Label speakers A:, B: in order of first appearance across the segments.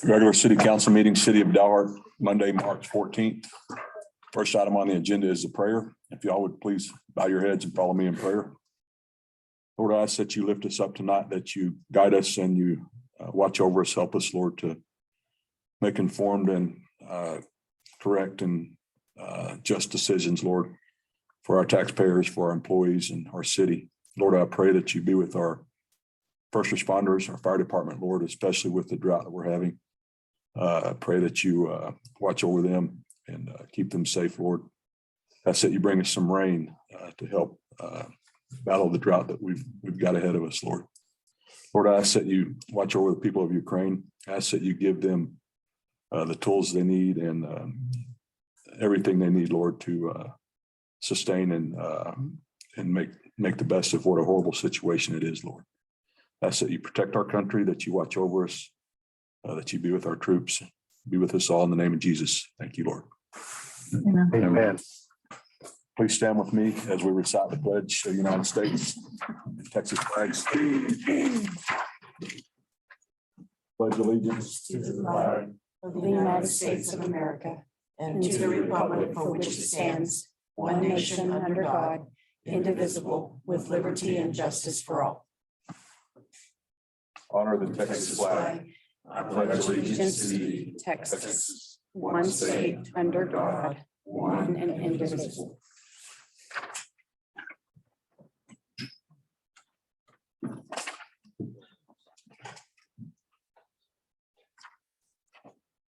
A: Regular city council meeting, City of Dalhart, Monday, March 14th. First item on the agenda is the prayer. If y'all would please bow your heads and follow me in prayer. Lord, I ask that you lift us up tonight, that you guide us and you watch over us, help us, Lord, to make informed and correct and just decisions, Lord, for our taxpayers, for our employees and our city. Lord, I pray that you be with our first responders, our fire department, Lord, especially with the drought that we're having. I pray that you watch over them and keep them safe, Lord. I ask that you bring us some rain to help battle the drought that we've got ahead of us, Lord. Lord, I ask that you watch over the people of Ukraine. I ask that you give them the tools they need and everything they need, Lord, to sustain and make the best of what a horrible situation it is, Lord. I ask that you protect our country, that you watch over us, that you be with our troops, be with us all in the name of Jesus. Thank you, Lord.
B: Amen.
A: Amen. Please stand with me as we recite the pledge of the United States, Texas flags. Pledge allegiance
C: to the flag of the United States of America and to the republic for which it stands, one nation under God, indivisible, with liberty and justice for all.
A: Honor the Texas flag.
C: I pledge allegiance to thee, Texas, one state under God, one and indivisible.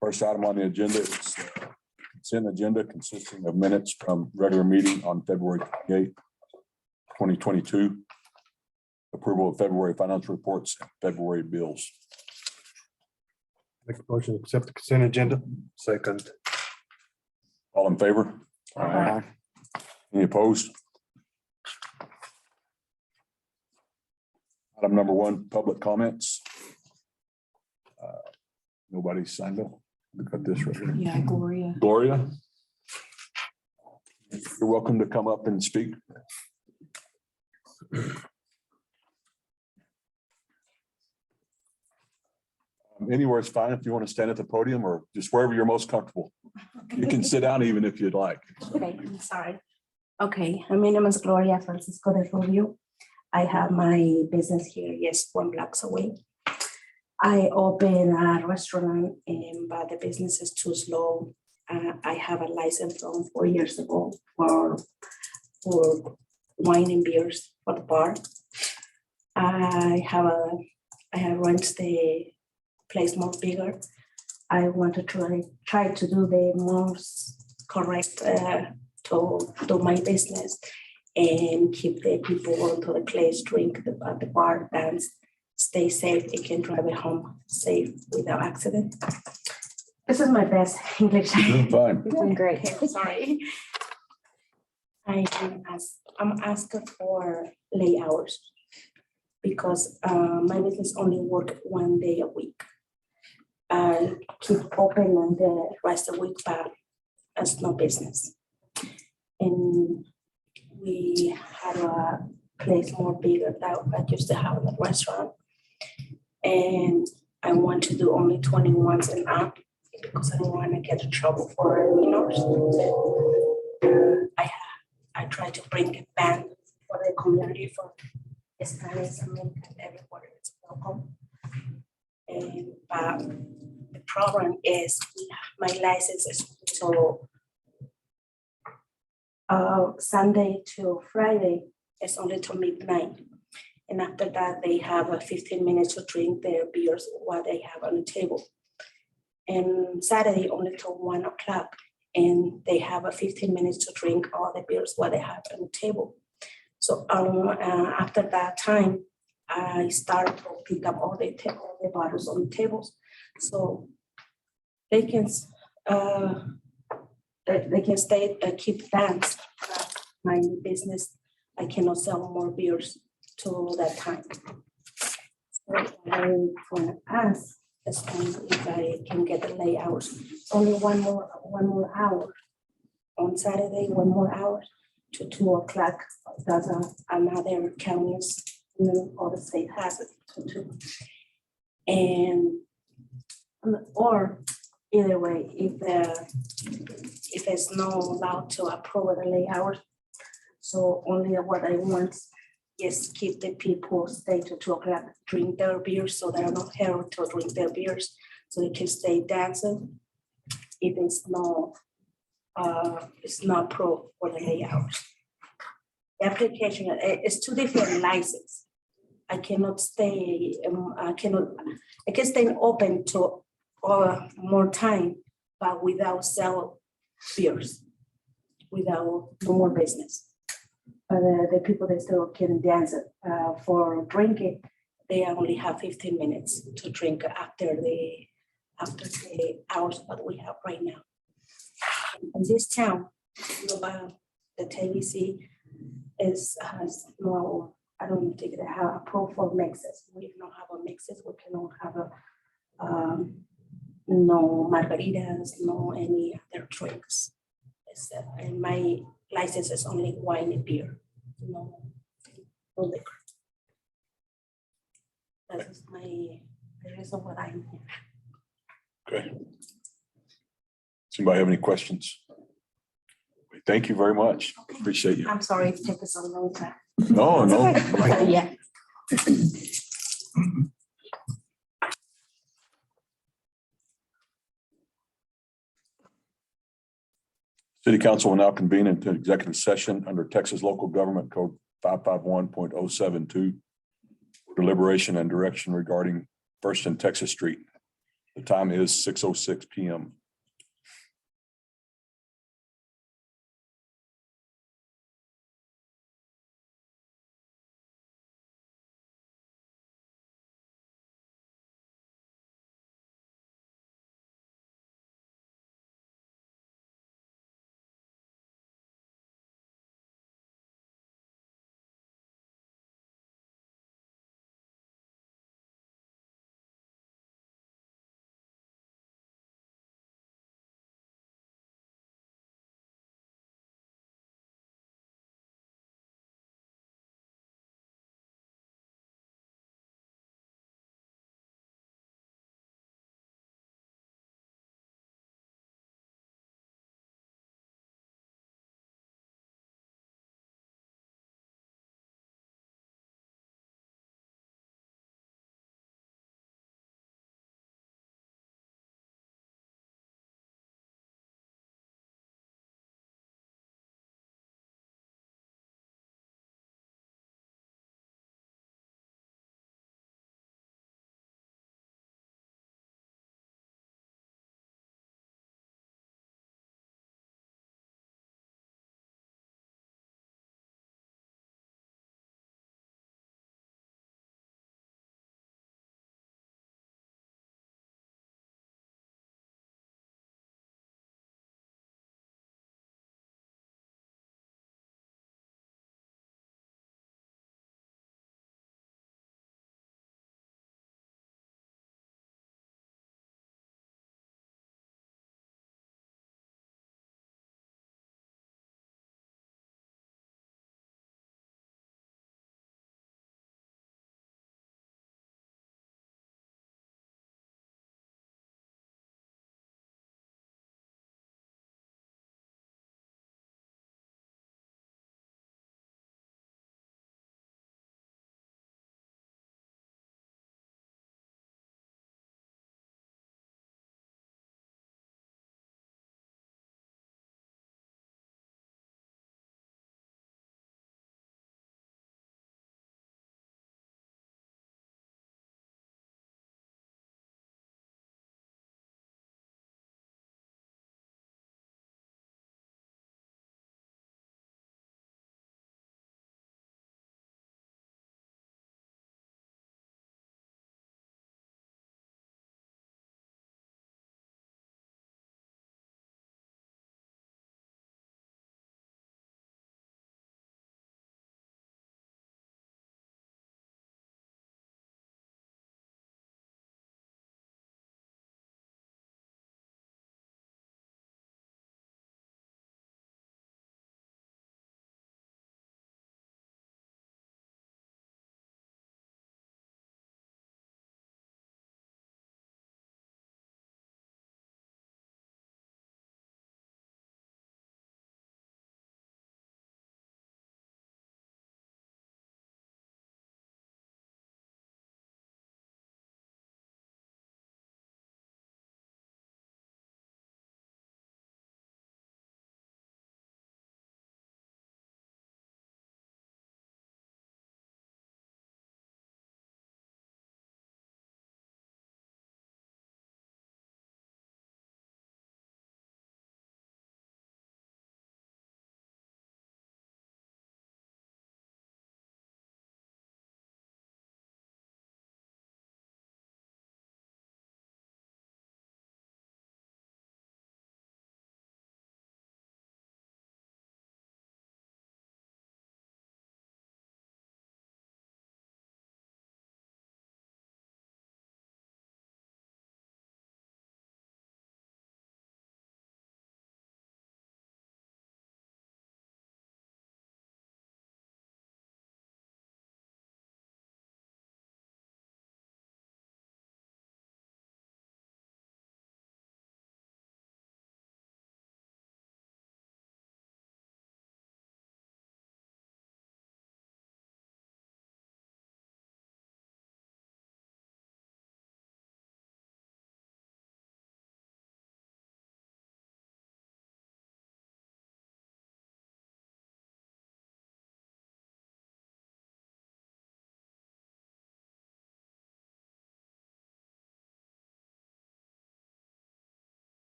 A: First item on the agenda is consent agenda consisting of minutes from regular meeting on February 28th, 2022. Approval of February financial reports and February bills.
B: Make a motion to accept the consent agenda. Second.
A: All in favor?
B: Aye.
A: Any opposed? Item number 1, public comments. Nobody signed up. Look at this right here.
C: Yeah, Gloria.
A: Gloria, you're welcome to come up and speak. Anywhere is fine if you want to stand at the podium or just wherever you're most comfortable. You can sit down even if you'd like.
D: Okay, I'm sorry. Okay, my name is Gloria Francisco de Rubio. I have my business here, yes, 1 block away. I open a restaurant, but the business is too slow. I have a license from 4 years ago for wine and beers for the bar. I have rent the place more bigger. I want to try to do the most correct to do my business and keep the people onto the place, drink at the bar, dance, stay safe, and can drive it home safe without accident. This is my best English.
A: Doing fine.
D: You're doing great. Sorry. I'm asking for late hours because my business only work 1 day a week. I keep open and the rest of the week, but it's no business. And we had a place more bigger that I used to have in the restaurant. And I want to do only 21s and up because I don't want to get in trouble for minors. I try to bring a band for the community, for Spanish American, everywhere it's welcome. And but the problem is my license is so Sunday to Friday. It's only till midnight. And after that, they have 15 minutes to drink their beers while they have on the table. And Saturday only till 1 o'clock. And they have 15 minutes to drink all the beers while they have on the table. So after that time, I start to pick up all the bottles on the tables. So they can stay, keep dance. My business, I cannot sell more beers to that time. So I want to ask if I can get the late hours. Only one more hour on Saturday. 1 more hour to 2 o'clock. That's another counties, all the state has it to 2. And Or either way, if it's not allowed to approve the late hours, so only what I want is keep the people stay to 2 o'clock, drink their beers, so they're not here to drink their beers, so they can stay dancing. If it's not approved for the late hours. The application, it's 2 different licenses. I cannot stay, I can stay open to more time, but without sell beers, without no more business. But the people that still can dance for drinking, they only have 15 minutes to drink after the hours that we have right now. In this town, the TVC has no, I don't think they have approved for mixes. We don't have a mixes. We cannot have no margaritas, no any other drinks. And my license is only wine and beer, no liquor. That is the reason why I'm here.
A: Okay. Does anybody have any questions? Thank you very much. Appreciate you.
D: I'm sorry it took us a long time.
A: No, no.
D: Yeah.
A: City Council will now convene into executive session under Texas Local Government Code 551.072 for deliberation and direction regarding First and Texas Street. The time is 6:06 p.m.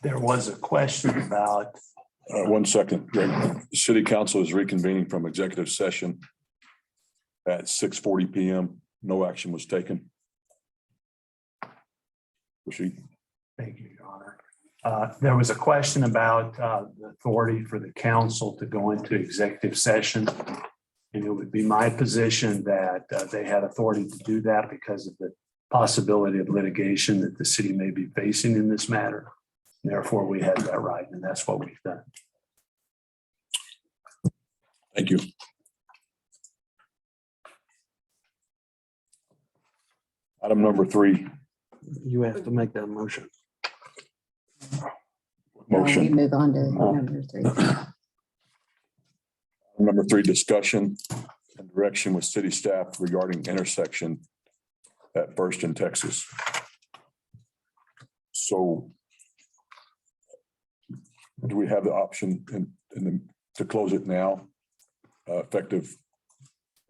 E: There was a question about,
A: 1 second, Greg. The city council is reconvening from executive session at 6:40 PM. No action was taken. Proceed.
E: thank you, Your Honor. There was a question about the authority for the council to go into executive session. And it would be my position that they had authority to do that because of the possibility of litigation that the city may be facing in this matter. Therefore, we had that right, and that's what we've done.
A: Thank you. Item number 3,
B: You have to make that motion.
F: We
A: motion.
F: move on to number 3.
A: Number 3, discussion and direction with city staff regarding intersection at First in Texas. So do we have the option to close it now, effective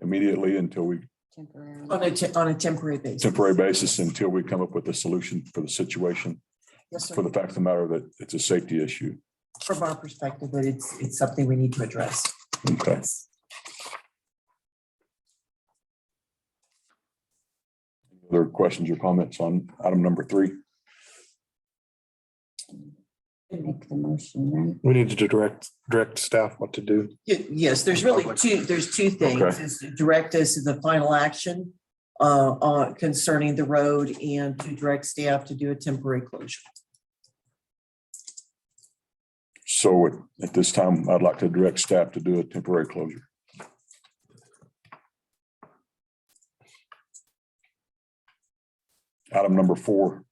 A: immediately until we,
F: Temporarily.
C: On a temporary basis.
A: temporary basis, until we come up with a solution for the situation?
C: Yes, sir.
A: For the fact of the matter that it's a safety issue.
C: From our perspective, that it's something we need to address.
A: Okay. Other questions or comments on item number 3?
F: Make the motion, right?
B: We need to direct staff what to do.
C: Yes, there's really there's two things,
A: Okay.
C: is to direct us to the final action on concerning the road and to direct staff to do a temporary closure.
A: So at this time, I'd like to direct staff to do a temporary closure. Item number 4.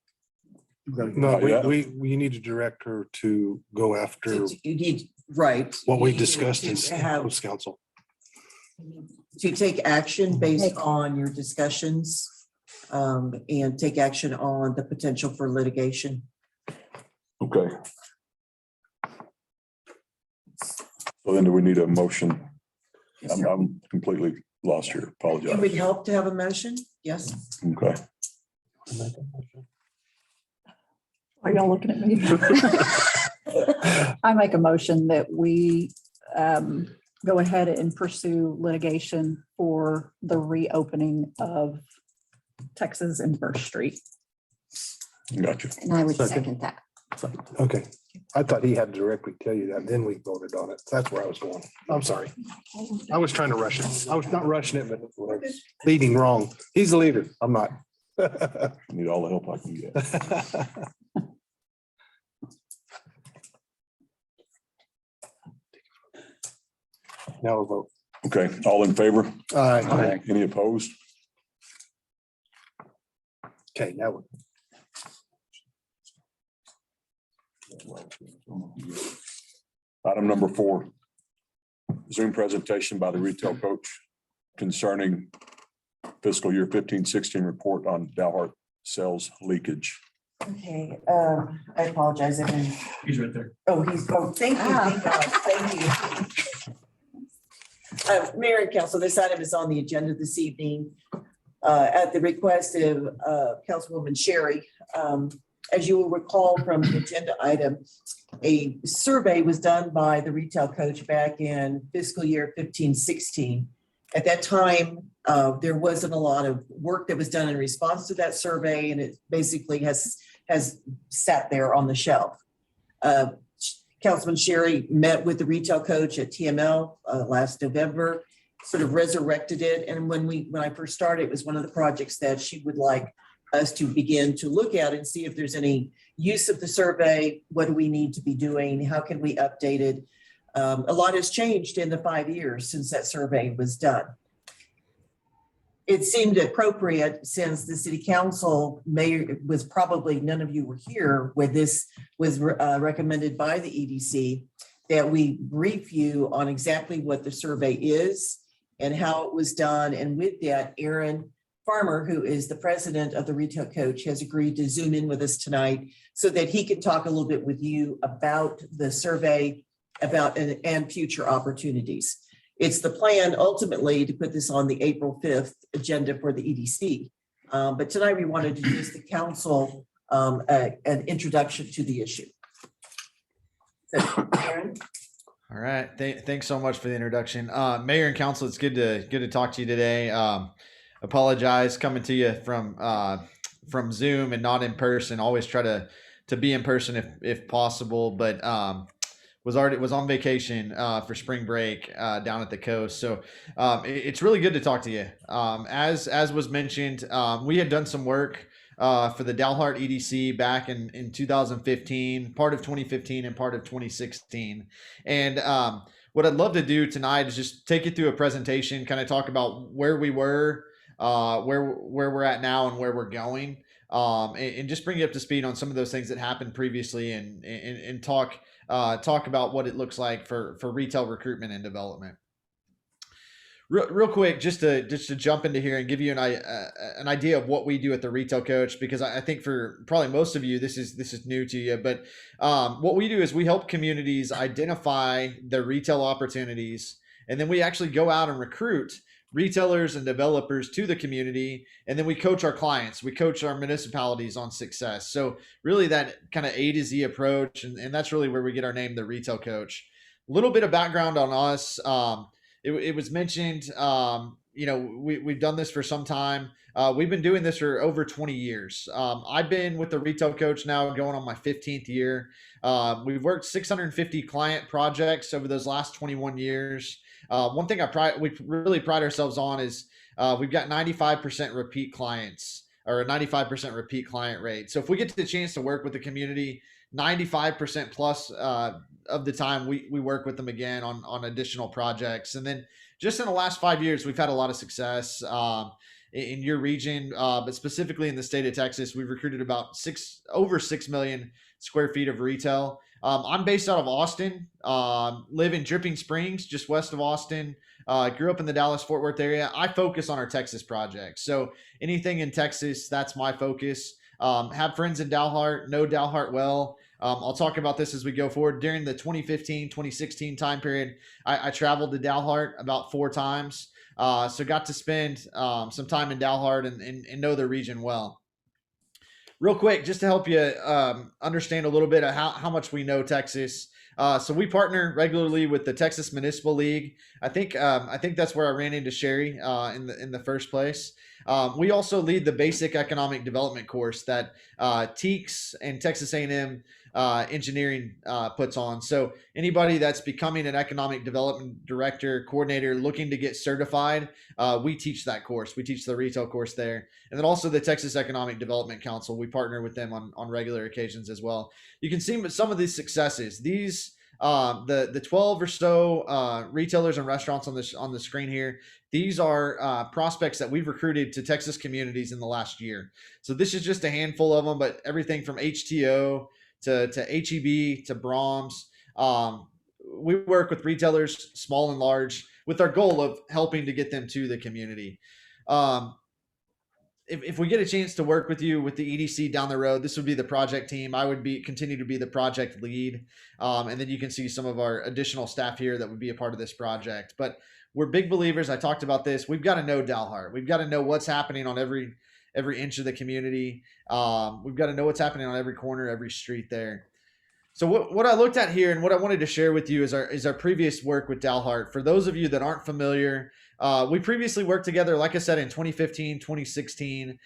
B: No,
A: Yeah.
B: we need to direct her to go after
C: So you need, right.
B: what we
C: you need
B: discussed in
C: to have-
B: closed council.
C: To take action based on your discussions and take action on the potential for litigation.
A: Okay. So then do we need a motion? I'm completely lost here.
C: It would
A: Apologize.
C: help to have a motion, yes.
A: Okay.
G: Are y'all looking at me? I make a motion that we go ahead and pursue litigation for the reopening of Texas and First Street.
A: Gotcha.
F: And I would
B: Second.
F: second that.
B: Okay, I thought he had to directly tell you that, then we voted on it. That's where I was going. I'm sorry. I was trying to rush it. I was not rushing it, but I was leading wrong. He's the leader. I'm not.
A: Need all the help I can get.
B: Now we'll vote.
A: Okay, all in favor?
B: Aye.
A: Any opposed?
B: Okay, now we're.
A: Item number 4, Zoom presentation by the retail coach concerning fiscal year 15-16 report on Dalhart sales leakage.
C: Okay, I apologize.
E: He's right there.
C: Thank you, thank God, thank you. Mayor and council, this item is on the agenda this evening at the request of Councilwoman Sherry. As you will recall from the agenda item, a survey was done by the retail coach back in fiscal year 15-16. At that time, there wasn't a lot of work that was done in response to that survey, and it basically has sat there on the shelf. Councilman Sherry met with the retail coach at TML last November, sort of resurrected it. And when I first started, it was one of the projects that she would like us to begin to look at and see if there's any use of the survey. What do we need to be doing? How can we update it? A lot has changed in the 5 years since that survey was done. It seemed appropriate, since the city council was probably, none of you were here when this was recommended by the EDC, that we brief you on exactly what the survey is and how it was done. And with that, Aaron Farmer, who is the president of the retail coach, has agreed to Zoom in with us tonight so that he can talk a little bit with you about the survey and future opportunities. It's the plan ultimately to put this on the April 5th agenda for the EDC. But tonight we wanted to use the council an introduction to the issue.
D: Aaron.
H: All right. Thanks so much for the introduction. Mayor and council, it's good to talk to you today. Apologize coming to you from Zoom and not in person. Always try to be in person if possible, but was on vacation for spring break down at the coast. So it's really good to talk to you. As was mentioned, we had done some work for the Dalhart EDC back in 2015, part of 2015 and part of 2016. And what I'd love to do tonight is just take you through a presentation, kind of talk about where we were, where we're at now and where we're going. And just bring you up to speed on some of those things that happened previously and talk about what it looks like for retail recruitment and development. Real quick, just to jump into here and give you an idea of what we do at the Retail Coach, because I think for probably most of you, this is new to you. But what we do is we help communities identify their retail opportunities, and then we actually go out and recruit retailers and developers to the community, and then we coach our clients. We coach our municipalities on success. So really that kind of A to Z approach, and that's really where we get our name, the Retail Coach. A little bit of background on us. It was mentioned, we've done this for some time. We've been doing this for over 20 years. I've been with the Retail Coach now going on my 15th year. We've worked 650 client projects over those last 21 years. One thing we really pride ourselves on is we've got 95% repeat clients, or a 95% repeat client rate. So if we get the chance to work with the community, 95% plus of the time we work with them again on additional projects. And then just in the last 5 years, we've had a lot of success in your region, but specifically in the state of Texas. We've recruited about over 6 million square feet of retail. I'm based out of Austin, live in Dripping Springs, just west of Austin. Grew up in the Dallas-Fort Worth area. I focus on our Texas projects. So anything in Texas, that's my focus. Have friends in Dalhart, know Dalhart well. I'll talk about this as we go forward. During the 2015, 2016 time period, I traveled to Dalhart about 4 times. So got to spend some time in Dalhart and know the region well. Real quick, just to help you understand a little bit of how much we know Texas. So we partner regularly with the Texas Municipal League. I think that's where I ran into Sherry in the first place. We also lead the basic economic development course that TEACS and Texas A&M engineering puts on. So anybody that's becoming an economic development director, coordinator, looking to get certified, we teach that course. We teach the retail course there. And then also the Texas Economic Development Council, we partner with them on regular occasions as well. You can see some of these successes. These the 12 or so retailers and restaurants on the screen here. These are prospects that we've recruited to Texas communities in the last year. So this is just a handful of them, but everything from HTO to HEB to Brahms. We work with retailers, small and large, with our goal of helping to get them to the community. If we get a chance to work with you with the EDC down the road, this would be the project team. I would continue to be the project lead. And then you can see some of our additional staff here that would be a part of this project. But we're big believers. I talked about this. We've got to know Dalhart. We've got to know what's happening on every inch of the community. We've got to know what's happening on every corner, every street there. So what I looked at here and what I wanted to share with you is our previous work with Dalhart. For those of you that aren't familiar, we previously worked together, like I said, in 2015, 2016.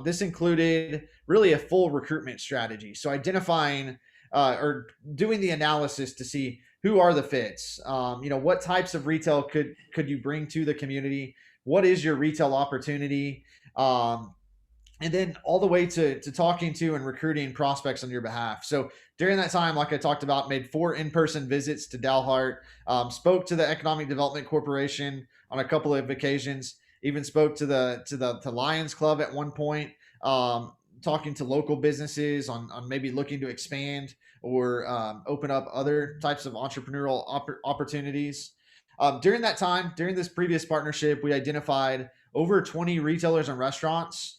H: This included really a full recruitment strategy. So identifying or doing the analysis to see who are the fits, what types of retail could you bring to the community? What is your retail opportunity? And then all the way to talking to and recruiting prospects on your behalf. So during that time, like I talked about, made 4 in-person visits to Dalhart, spoke to the Economic Development Corporation on a couple of occasions, even spoke to the Lions Club at one point, talking to local businesses on maybe looking to expand or open up other types of entrepreneurial opportunities. During that time, during this previous partnership, we identified over 20 retailers and restaurants.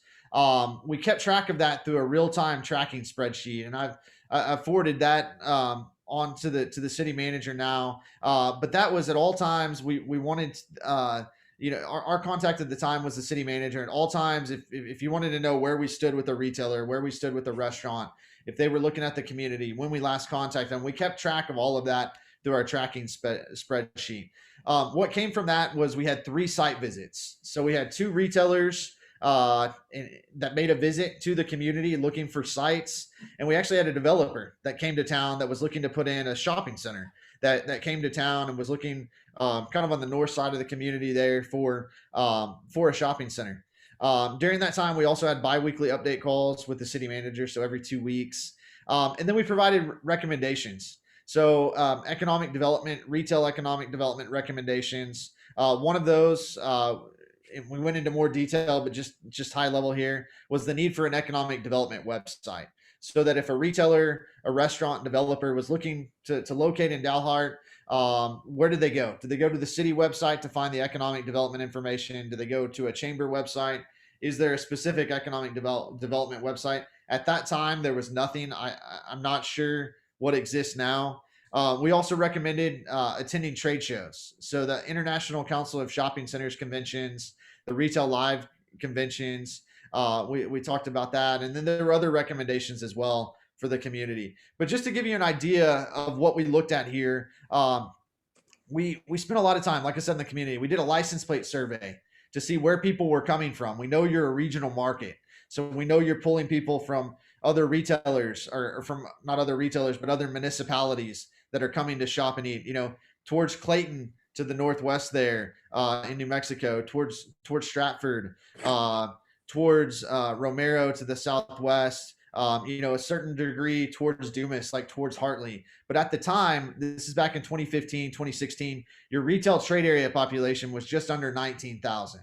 H: We kept track of that through a real-time tracking spreadsheet, and I've forwarded that on to the city manager now. But that was at all times we wanted our contact at the time was the city manager. At all times, if you wanted to know where we stood with a retailer, where we stood with a restaurant, if they were looking at the community, when we last contacted them. We kept track of all of that through our tracking spreadsheet. What came from that was we had 3 site visits. So we had 2 retailers that made a visit to the community looking for sites. And we actually had a developer that came to town that was looking to put in a shopping center that came to town and was looking kind of on the north side of the community there for a shopping center. During that time, we also had biweekly update calls with the city manager. So every 2 weeks. And then we provided recommendations. So economic development, retail economic development recommendations. One of those, we went into more detail, but just high level here, was the need for an economic development website. So that if a retailer, a restaurant developer was looking to locate in Dalhart, where did they go? Did they go to the city website to find the economic development information? Do they go to a chamber website? Is there a specific economic development website? At that time, there was nothing. I'm not sure what exists now. We also recommended attending trade shows. So the International Council of Shopping Centers conventions, the Retail Live conventions, we talked about that. And then there were other recommendations as well for the community. But just to give you an idea of what we looked at here, we spent a lot of time, like I said, in the community. We did a license plate survey to see where people were coming from. We know you're a regional market. So we know you're pulling people from other retailers or from not other retailers, but other municipalities that are coming to shop and eat, towards Clayton to the northwest there in New Mexico, towards Stratford, towards Romero to the southwest, a certain degree towards Dumas, like towards Hartley. But at the time, this is back in 2015, 2016, your retail trade area population was just under 19,000.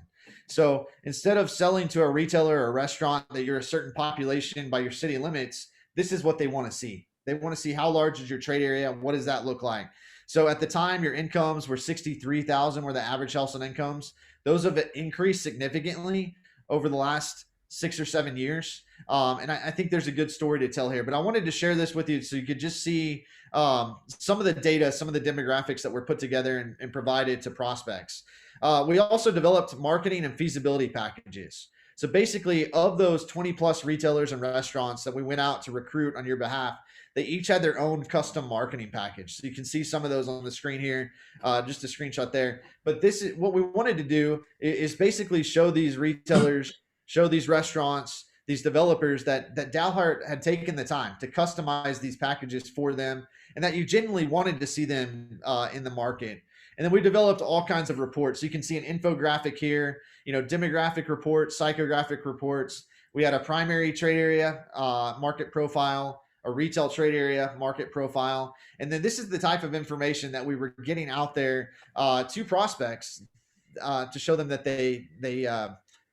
H: So instead of selling to a retailer or a restaurant that you're a certain population by your city limits, this is what they want to see. They want to see how large is your trade area. What does that look like? So at the time, your incomes were 63,000 were the average household incomes. Those have increased significantly over the last 6 or 7 years. And I think there's a good story to tell here, but I wanted to share this with you so you could just see some of the data, some of the demographics that were put together and provided to prospects. We also developed marketing and feasibility packages. So basically, of those 20 plus retailers and restaurants that we went out to recruit on your behalf, they each had their own custom marketing package. So you can see some of those on the screen here, just a screenshot there. But this is what we wanted to do is basically show these retailers, show these restaurants, these developers that Dalhart had taken the time to customize these packages for them and that you genuinely wanted to see them in the market. And then we developed all kinds of reports. So you can see an infographic here, demographic reports, psychographic reports. We had a primary trade area market profile, a retail trade area market profile. And then this is the type of information that we were getting out there to prospects to show them that they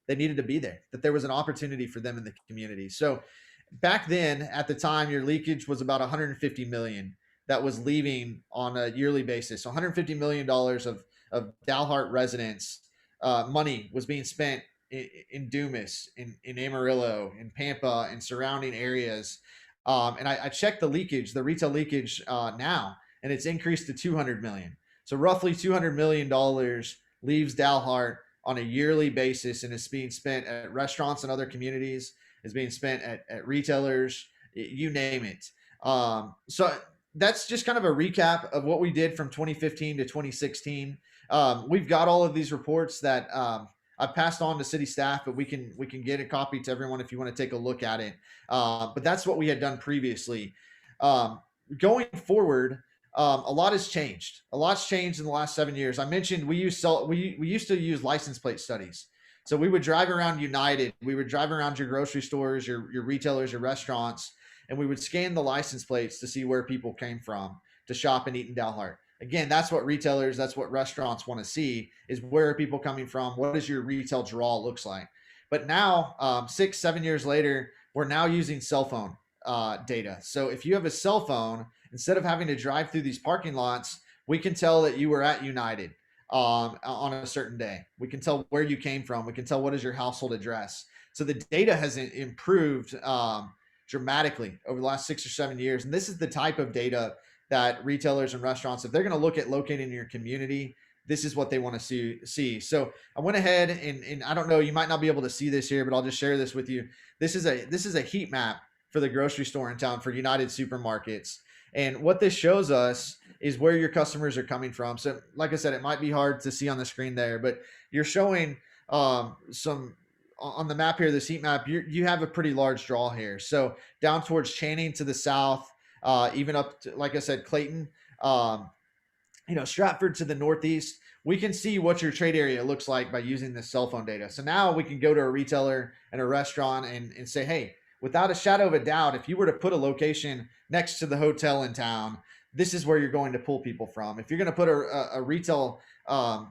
H: needed to be there, that there was an opportunity for them in the community. So back then, at the time, your leakage was about 150 million that was leaving on a yearly basis. So $150 million of Dalhart residents money was being spent in Dumas, in Amarillo, in Pampa, and surrounding areas. And I checked the leakage, the retail leakage now, and it's increased to 200 million. So roughly $200 million leaves Dalhart on a yearly basis and is being spent at restaurants and other communities, is being spent at retailers, you name it. So that's just kind of a recap of what we did from 2015 to 2016. We've got all of these reports that I've passed on to city staff, but we can get a copy to everyone if you want to take a look at it. But that's what we had done previously. Going forward, a lot has changed. A lot's changed in the last 7 years. I mentioned we used to use license plate studies. So we would drive around United, we would drive around your grocery stores, your retailers, your restaurants, and we would scan the license plates to see where people came from to shop and eat in Dalhart. Again, that's what retailers, that's what restaurants want to see, is where are people coming from? What does your retail draw looks like? But now, 6, 7 years later, we're now using cell phone data. So if you have a cell phone, instead of having to drive through these parking lots, we can tell that you were at United on a certain day. We can tell where you came from. We can tell what is your household address. So the data has improved dramatically over the last 6 or 7 years. And this is the type of data that retailers and restaurants, if they're going to look at locating in your community, this is what they want to see. So I went ahead and I don't know, you might not be able to see this here, but I'll just share this with you. This is a heat map for the grocery store in town, for United Supermarkets. And what this shows us is where your customers are coming from. So like I said, it might be hard to see on the screen there, but you're showing some on the map here, this heat map, you have a pretty large draw here. So down towards Channing to the south, even up to, like I said, Clayton, Stratford to the northeast, we can see what your trade area looks like by using this cell phone data. So now we can go to a retailer and a restaurant and say, hey, without a shadow of a doubt, if you were to put a location next to the hotel in town, this is where you're going to pull people from. If you're going to put a retail,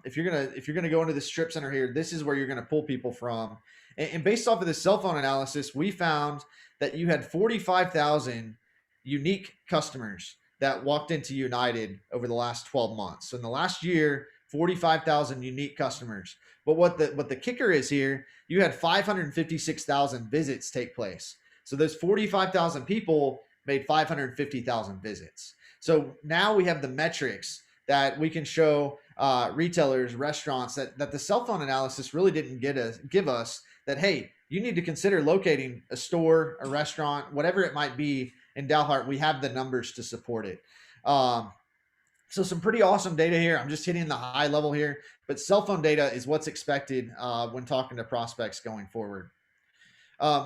H: if you're going to go into the strip center here, this is where you're going to pull people from. And based off of this cell phone analysis, we found that you had 45,000 unique customers that walked into United over the last 12 months. So in the last year, 45,000 unique customers. But what the kicker is here, you had 556,000 visits take place. So those 45,000 people made 550,000 visits. So now we have the metrics that we can show retailers, restaurants that the cell phone analysis really didn't give us that, hey, you need to consider locating a store, a restaurant, whatever it might be in Dalhart. We have the numbers to support it. So some pretty awesome data here. I'm just hitting the high level here, but cell phone data is what's expected when talking to prospects going forward.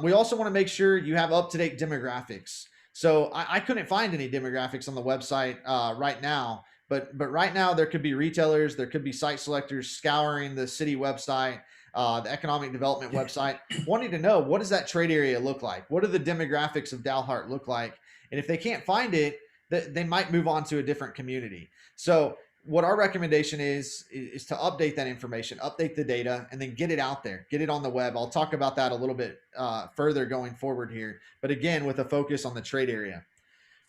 H: We also want to make sure you have up-to-date demographics. So I couldn't find any demographics on the website right now, but right now there could be retailers, there could be site selectors scouring the city website, the economic development website, wanting to know, what does that trade area look like? What do the demographics of Dalhart look like? And if they can't find it, they might move on to a different community. So what our recommendation is to update that information, update the data, and then get it out there, get it on the web. I'll talk about that a little bit further going forward here, but again, with a focus on the trade area.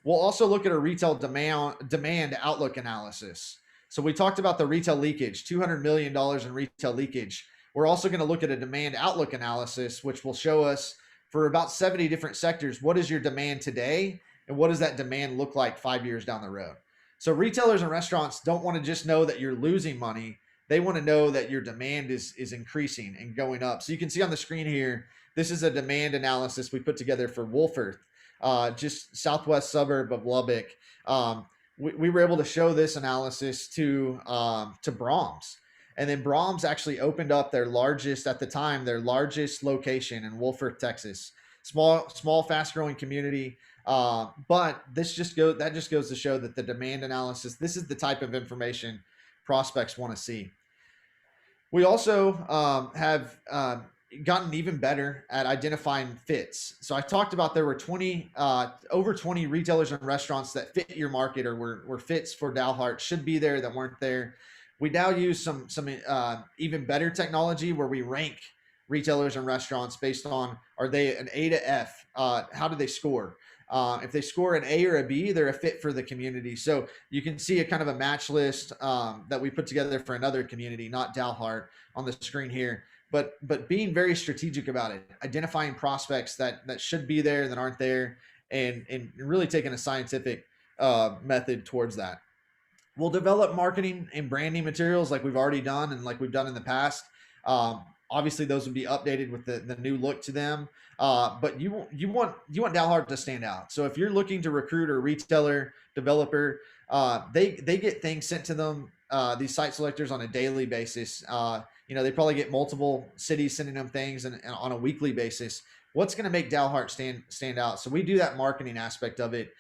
H: We'll also look at a retail demand outlook analysis. So we talked about the retail leakage, $200 million in retail leakage. We're also going to look at a demand outlook analysis, which will show us for about 70 different sectors, what is your demand today and what does that demand look like 5 years down the road? So retailers and restaurants don't want to just know that you're losing money. They want to know that your demand is increasing and going up. So you can see on the screen here, this is a demand analysis we put together for Wolford, just southwest suburb of Lubbock. We were able to show this analysis to Brahms. And then Brahms actually opened up their largest location in Wolford, Texas. Small, fast-growing community. But that just goes to show that the demand analysis, this is the type of information prospects want to see. We also have gotten even better at identifying fits. So I talked about there were over 20 retailers and restaurants that fit your market or were fits for Dalhart, should be there, that weren't there. We now use some even better technology where we rank retailers and restaurants based on, are they an A to F? How do they score? If they score an A or a B, they're a fit for the community. So you can see a kind of a match list that we put together for another community, not Dalhart, on the screen here. But being very strategic about it, identifying prospects that should be there, that aren't there, and really taking a scientific method towards that. We'll develop marketing and branding materials like we've already done and like we've done in the past. Obviously, those would be updated with the new look to them. But you want Dalhart to stand out. So if you're looking to recruit a retailer, developer, they get things sent to them, these site selectors, on a daily basis. They probably get multiple cities sending them things and on a weekly basis. What's going to make Dalhart stand out? So we do that marketing aspect of it,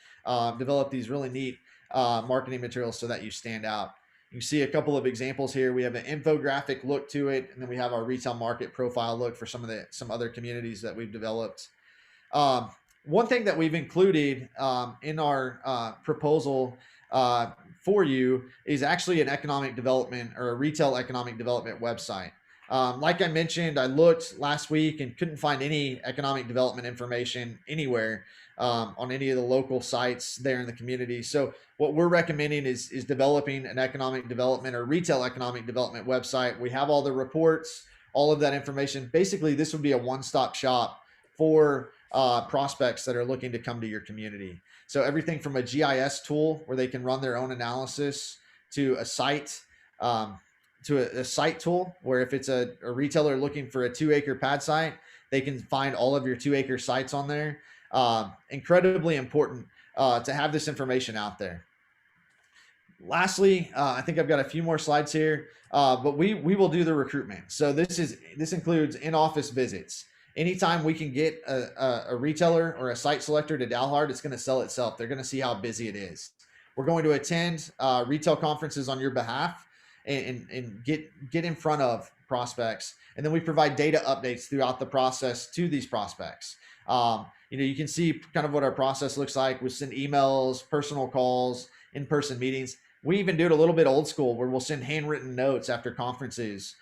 H: develop these really neat marketing materials so that you stand out. You see a couple of examples here. We have an infographic look to it, and then we have our retail market profile look for some other communities that we've developed. One thing that we've included in our proposal for you is actually an economic development or a retail economic development website. Like I mentioned, I looked last week and couldn't find any economic development information anywhere on any of the local sites there in the community. So what we're recommending is developing an economic development or retail economic development website. We have all the reports, all of that information. Basically, this would be a one-stop shop for prospects that are looking to come to your community. So everything from a GIS tool where they can run their own analysis to a site, a site tool where if it's a retailer looking for a 2-acre pad site, they can find all of your 2-acre sites on there. Incredibly important to have this information out there. Lastly, I think I've got a few more slides here, but we will do the recruitment. So this includes in-office visits. Anytime we can get a retailer or a site selector to Dalhart, it's going to sell itself. They're going to see how busy it is. We're going to attend retail conferences on your behalf and get in front of prospects. And then we provide data updates throughout the process to these prospects. You can see kind of what our process looks like. We send emails, personal calls, in-person meetings. We even do it a little bit old school where we'll send handwritten notes after conferences,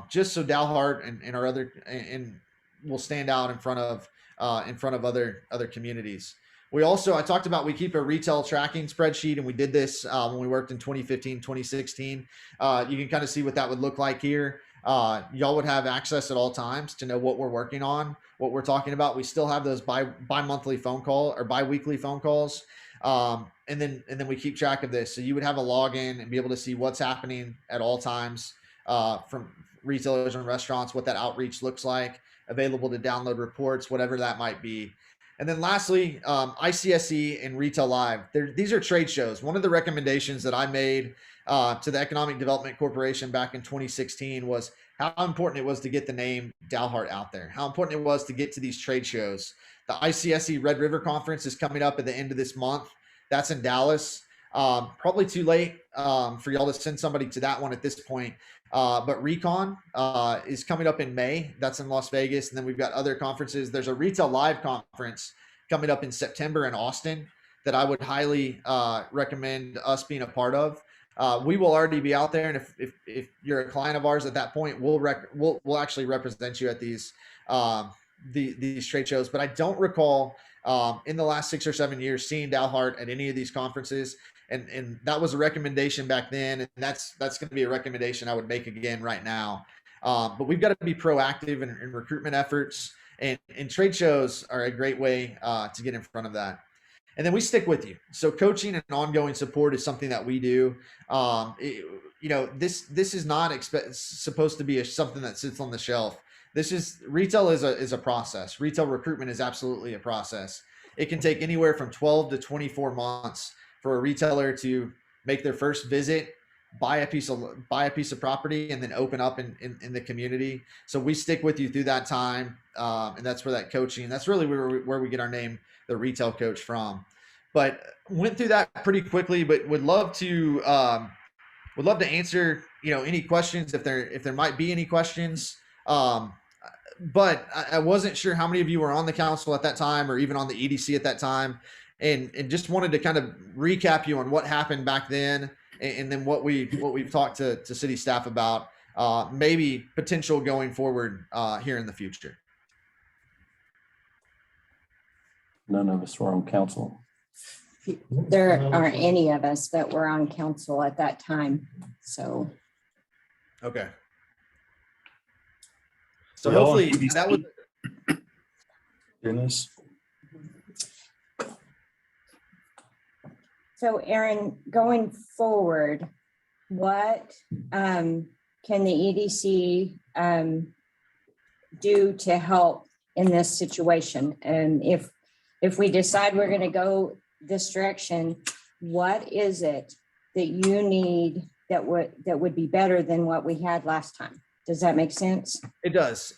H: just so Dalhart and our other and will stand out in front of other communities. We also, I talked about, we keep a retail tracking spreadsheet, and we did this when we worked in 2015, 2016. You can kind of see what that would look like here. Y'all would have access at all times to know what we're working on, what we're talking about. We still have those bi-monthly phone call or bi-weekly phone calls. And then we keep track of this. So you would have a login and be able to see what's happening at all times from retailers and restaurants, what that outreach looks like, available to download reports, whatever that might be. And then lastly, ICSE and Retail Live. These are trade shows. One of the recommendations that I made to the Economic Development Corporation back in 2016 was how important it was to get the name Dalhart out there, how important it was to get to these trade shows. The ICSE Red River Conference is coming up at the end of this month. That's in Dallas. Probably too late for y'all to send somebody to that one at this point. But Recon is coming up in May. That's in Las Vegas. And then we've got other conferences. There's a Retail Live conference coming up in September in Austin that I would highly recommend us being a part of. We will already be out there. And if you're a client of ours at that point, we'll actually represent you at these trade shows. But I don't recall in the last 6 or 7 years seeing Dalhart at any of these conferences. And that was a recommendation back then. And that's going to be a recommendation I would make again right now. But we've got to be proactive in recruitment efforts, and trade shows are a great way to get in front of that. And then we stick with you. So coaching and ongoing support is something that we do. This is not supposed to be something that sits on the shelf. Retail is a process. Retail recruitment is absolutely a process. It can take anywhere from 12 to 24 months for a retailer to make their first visit, buy a piece of property, and then open up in the community. So we stick with you through that time, and that's where that coaching. That's really where we get our name, the Retail Coach, from. But went through that pretty quickly. But would love to answer any questions if there might be any questions. But I wasn't sure how many of you were on the council at that time or even on the EDC at that time. And just wanted to kind of recap you on what happened back then, and then what we've talked to city staff about, maybe potential going forward here in the future.
I: None of us were on council.
F: There aren't any of us that were on council at that time, so.
H: Okay. So hopefully that was.
I: Goodness.
F: So Aaron, going forward, what can the EDC do to help in this situation? And if we decide we're going to go this direction, what is it that you need that would be better than what we had last time? Does that make sense? It
H: does.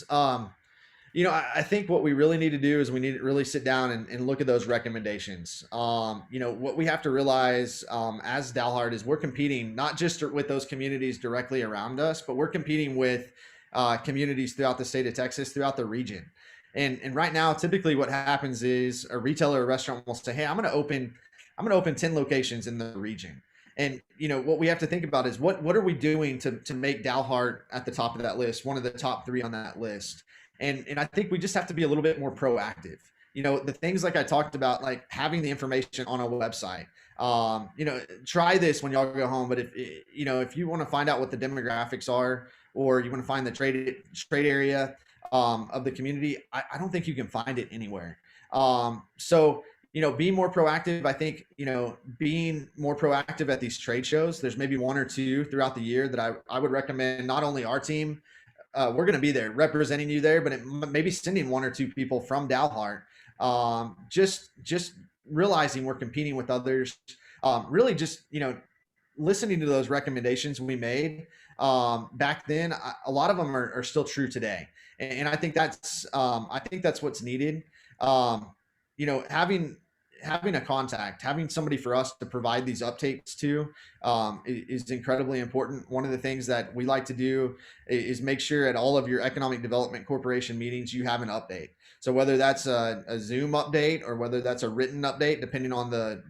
H: I think what we really need to do is we need to really sit down and look at those recommendations. What we have to realize as Dalhart is we're competing not just with those communities directly around us, but we're competing with communities throughout the state of Texas, throughout the region. And right now, typically what happens is a retailer or restaurant will say, hey, I'm going to open 10 locations in the region. And, what we have to think about is what are we doing to make Dalhart at the top of that list, one of the top 3 on that list. And I think we just have to be a little bit more proactive. The things like I talked about, like having the information on a website. Try this when y'all go home. But if you want to find out what the demographics are, or you want to find the trade area of the community, I don't think you can find it anywhere. So be more proactive. I think, being more proactive at these trade shows, there's maybe 1 or 2 throughout the year that I would recommend. Not only our team, we're going to be there representing you there, but maybe sending 1 or 2 people from Dalhart Just realizing we're competing with others, really just, listening to those recommendations we made back then, a lot of them are still true today. And I think that's what's needed. Having a contact, having somebody for us to provide these updates to is incredibly important. One of the things that we like to do is make sure at all of your economic development corporation meetings, you have an update. So whether that's a Zoom update or whether that's a written update, depending on the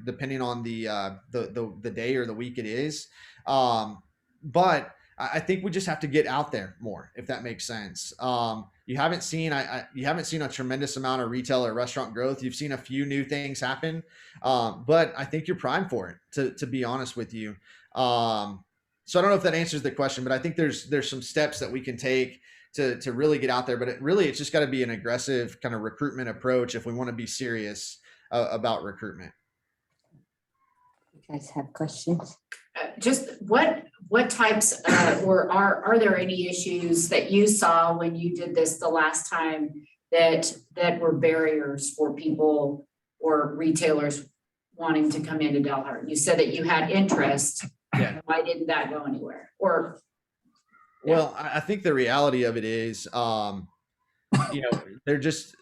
H: day or the week it is. But I think we just have to get out there more, if that makes sense. You haven't seen a tremendous amount of retail or restaurant growth. You've seen a few new things happen, but I think you're primed for it. To be honest with you, so I don't know if that answers the question, but I think there's some steps that we can take to really get out there. But it's just got to be an aggressive kind of recruitment approach if we want to be serious about recruitment.
F: You guys have questions?
J: Just what types or are there any issues that you saw when you did this the last time that were barriers for people or retailers wanting to come into Dalhart? You said that you had interest.
H: Yeah.
J: Why didn't that go anywhere?
H: Well, I think the reality of it is, they're just,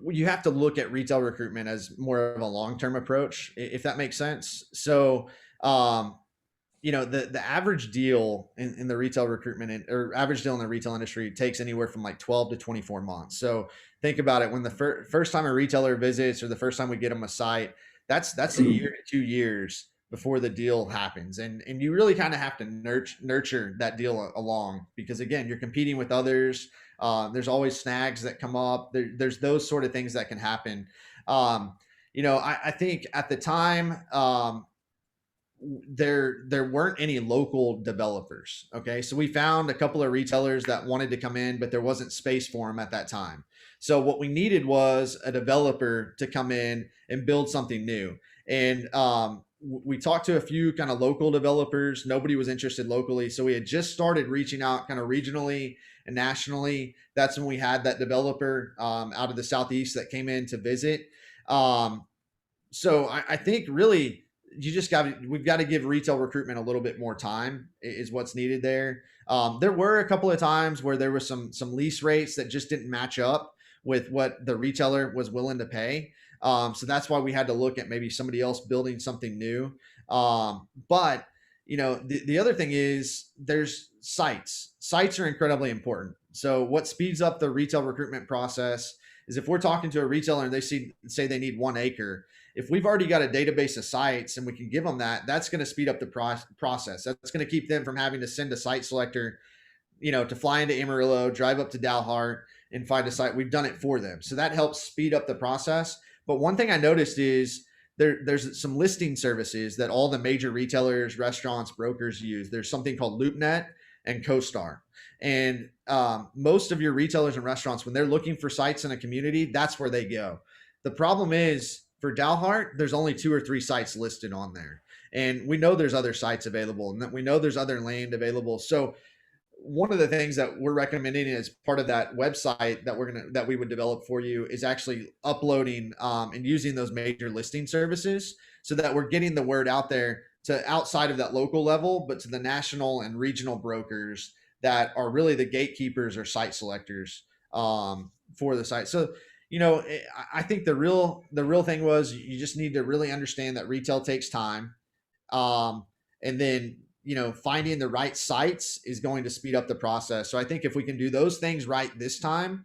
H: you have to look at retail recruitment as more of a long-term approach, if that makes sense. So, the average deal in the retail recruitment or average deal in the retail industry takes anywhere from like 12 to 24 months. So think about it. When the first time a retailer visits or the first time we get them a site, that's a year to 2 years before the deal happens. And you really kind of have to nurture that deal along, because again, you're competing with others. There's always snags that come up. There's those sort of things that can happen. I think at the time, there weren't any local developers. Okay. So we found a couple of retailers that wanted to come in, but there wasn't space for them at that time. So what we needed was a developer to come in and build something new. And, we talked to a few kind of local developers. Nobody was interested locally. So we had just started reaching out kind of regionally and nationally. That's when we had that developer out of the Southeast that came in to visit. So I think really we've got to give retail recruitment a little bit more time is what's needed there. There were a couple of times where there was some lease rates that just didn't match up with what the retailer was willing to pay. So that's why we had to look at maybe somebody else building something new. But the other thing is there's sites. Sites are incredibly important. So what speeds up the retail recruitment process is if we're talking to a retailer and they say they need 1 acre, if we've already got a database of sites and we can give them that's going to speed up the process. That's going to keep them from having to send a site selector, to fly into Amarillo, drive up to Dalhart and find a site. We've done it for them. So that helps speed up the process. But one thing I noticed is there's some listing services that all the major retailers, restaurants, brokers use. There's something called LoopNet and CoStar. And most of your retailers and restaurants, when they're looking for sites in a community, that's where they go. The problem is for Dalhart, there's only 2 or 3 sites listed on there. And we know there's other sites available and that we know there's other land available. So one of the things that we're recommending as part of that website that we would develop for you is actually uploading and using those major listing services so that we're getting the word out there to outside of that local level, but to the national and regional brokers that are really the gatekeepers or site selectors for the site. So, I think the real thing was you just need to really understand that retail takes time. And then, finding the right sites is going to speed up the process. So I think if we can do those things right this time,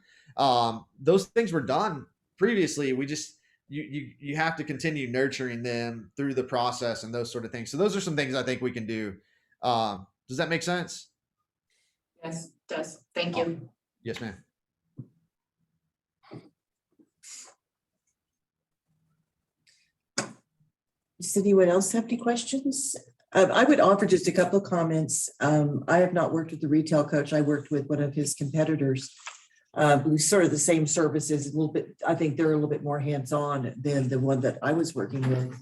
H: those things were done previously. We just, you have to continue nurturing them through the process and those sort of things. So those are some things I think we can do. Does that make sense?
J: Yes, it does. Thank you.
H: Yes, ma'am.
C: Does anyone else have any questions? I would offer just a couple of comments. I have not worked with the retail coach. I worked with one of his competitors. Who's sort of the same services, a little bit. I think they're a little bit more hands-on than the one that I was working with.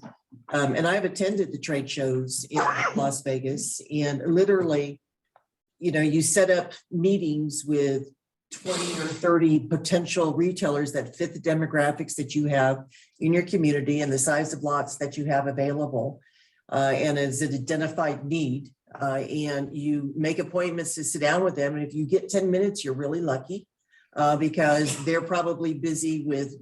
C: And I've attended the trade shows in Las Vegas, and literally, you set up meetings with 20 or 30 potential retailers that fit the demographics that you have in your community and the size of lots that you have available, and as an identified need, and you make appointments to sit down with them. And if you get 10 minutes, you're really lucky, because they're probably busy with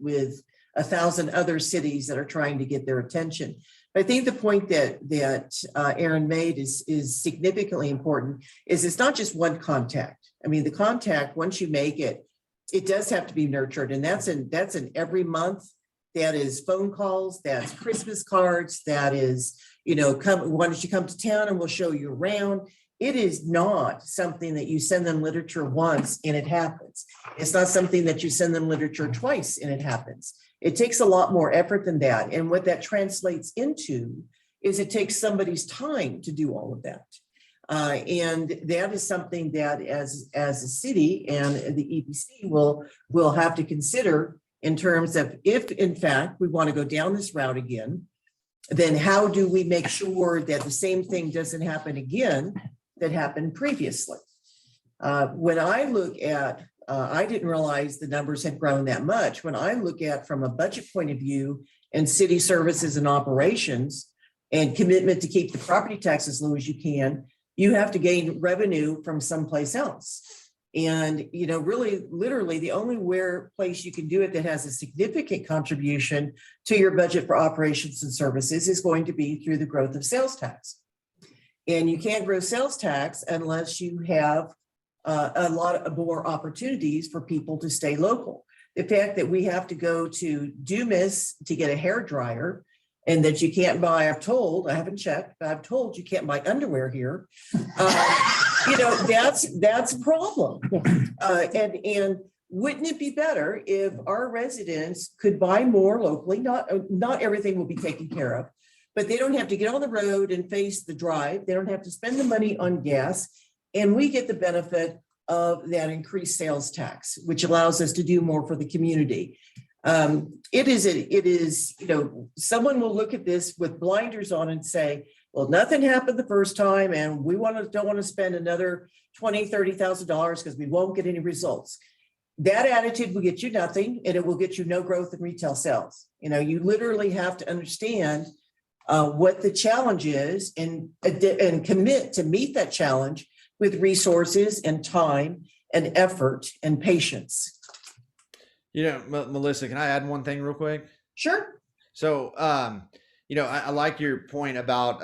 C: 1,000 other cities that are trying to get their attention. I think the point that Aaron made is significantly important. Is it's not just one contact. I mean, the contact, once you make it, it does have to be nurtured, and that's in every month. That is phone calls, that's Christmas cards, that is, why don't you come to town and we'll show you around. It is not something that you send them literature once and it happens. It's not something that you send them literature twice and it happens. It takes a lot more effort than that. And what that translates into is it takes somebody's time to do all of that. And that is something that as a city and the EPC will have to consider in terms of, if in fact we want to go down this route again, then how do we make sure that the same thing doesn't happen again that happened previously? When I look at, I didn't realize the numbers had grown that much. When I look at from a budget point of view and city services and operations and commitment to keep the property tax as low as you can, you have to gain revenue from someplace else. And, really, literally, the only place you can do it that has a significant contribution to your budget for operations and services is going to be through the growth of sales tax. And you can't grow sales tax unless you have a lot of more opportunities for people to stay local. The fact that we have to go to Dumas to get a hair dryer, and that you can't buy, I haven't checked, but I'm told you can't buy underwear here. That's a problem. And wouldn't it be better if our residents could buy more locally? Not everything will be taken care of, but they don't have to get on the road and face the drive. They don't have to spend the money on gas. And we get the benefit of that increased sales tax, which allows us to do more for the community. It is, someone will look at this with blinders on and say, well, nothing happened the first time, and we don't want to spend another $20,000, $30,000 because we won't get any results. That attitude will get you nothing, and it will get you no growth in retail sales. You literally have to understand what the challenge is and commit to meet that challenge with resources and time and effort and patience.
H: Melissa, can I add one thing real quick?
C: Sure.
H: So, I like your point about,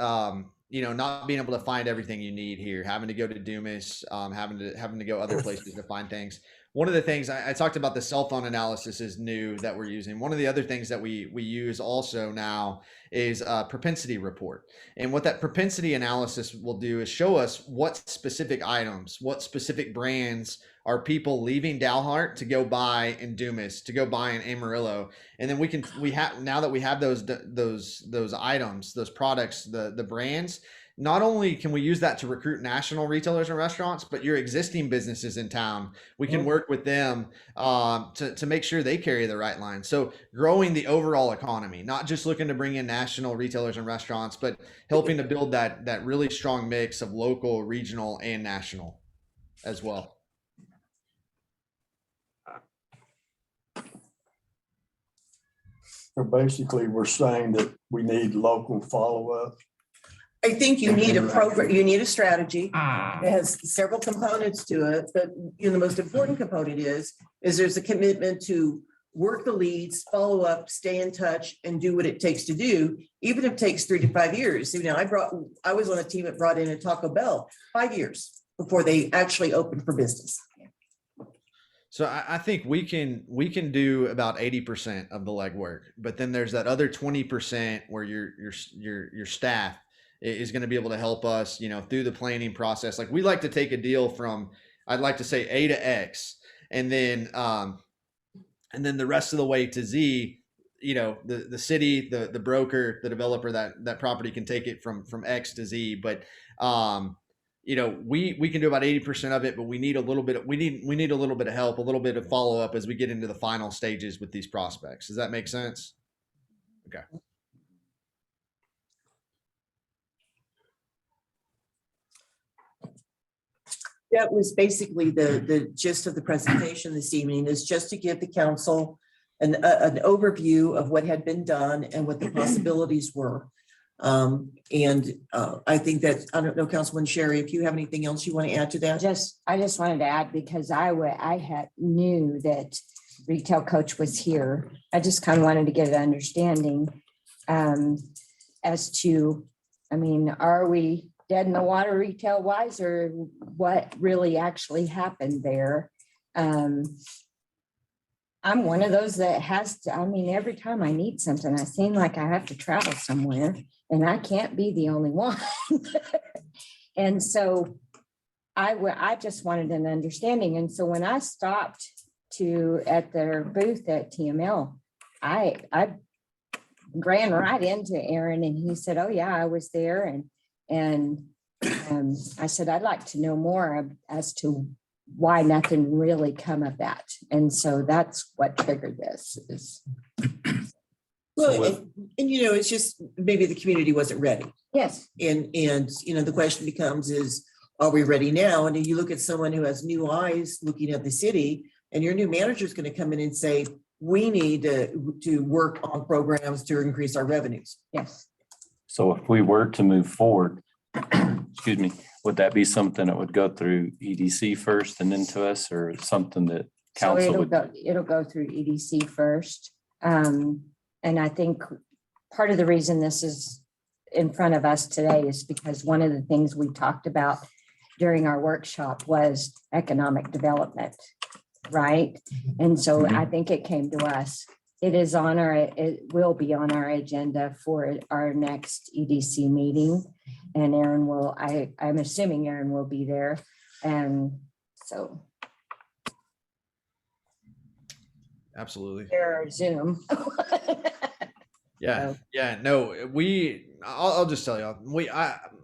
H: not being able to find everything you need here, having to go to Dumas, having to go other places to find things. One of the things I talked about, the cell phone analysis is new that we're using. One of the other things that we use also now is a propensity report. And what that propensity analysis will do is show us what specific items, what specific brands are people leaving Dalhart to go buy in Dumas, to go buy in Amarillo. And then now that we have those items, those products, the brands, not only can we use that to recruit national retailers and restaurants, but your existing businesses in town, we can work with them to make sure they carry the right line. So growing the overall economy, not just looking to bring in national retailers and restaurants, but helping to build that really strong mix of local, regional, and national as well.
K: So basically, we're saying that we need local follow-up.
C: I think you need a program, you need a strategy. It has several components to it, but the most important component is there's a commitment to work the leads, follow up, stay in touch, and do what it takes to do, even if it takes 3 to 5 years. I was on a team that brought in a Taco Bell 5 years before they actually opened for business.
H: So I think we can do about 80% of the legwork, but then there's that other 20% where your staff is going to be able to help us, through the planning process. Like, we like to take a deal from, I'd like to say A to X, and then the rest of the way to Z. The city, the broker, the developer, that property can take it from X to Z. But we can do about 80% of it, but we need a little bit of help, a little bit of follow up as we get into the final stages with these prospects. Does that make sense? Okay.
C: That was basically the gist of the presentation this evening, is just to give the council an overview of what had been done and what the possibilities were. I think that, I don't know, Councilwoman Sherry, if you have anything else you want to add to that?
F: I just wanted to add, because I had knew that retail coach was here. I just kind of wanted to get an understanding as to, I mean, are we dead in the water retail wise, or what really actually happened there? I'm one of those that has to, I mean, every time I need something, I seem like I have to travel somewhere, and I can't be the only one. And so I just wanted an understanding. And so when I stopped at their booth at TML, I ran right into Aaron, and he said, oh yeah, I was there. And I said, I'd like to know more as to why nothing really come of that. And so that's what triggered this is.
C: Well, and you know, it's just maybe the community wasn't ready.
F: Yes.
C: And you know, the question becomes is, are we ready now? And then you look at someone who has new eyes looking at the city, and your new manager is going to come in and say, we need to work on programs to increase our revenues.
F: Yes.
I: So if we were to move forward, excuse me, would that be something that would go through EDC first and then to us, or something that
F: So
I: council would?
F: it'll go through EDC first. And I think part of the reason this is in front of us today is because one of the things we talked about during our workshop was economic development, right? And so I think it came to us. It will be on our agenda for our next EDC meeting. And Aaron will, I'm assuming Aaron will be there. And so.
H: Absolutely.
F: Or Zoom.
H: Yeah.
F: So-
H: Yeah. No, I'll just tell y'all,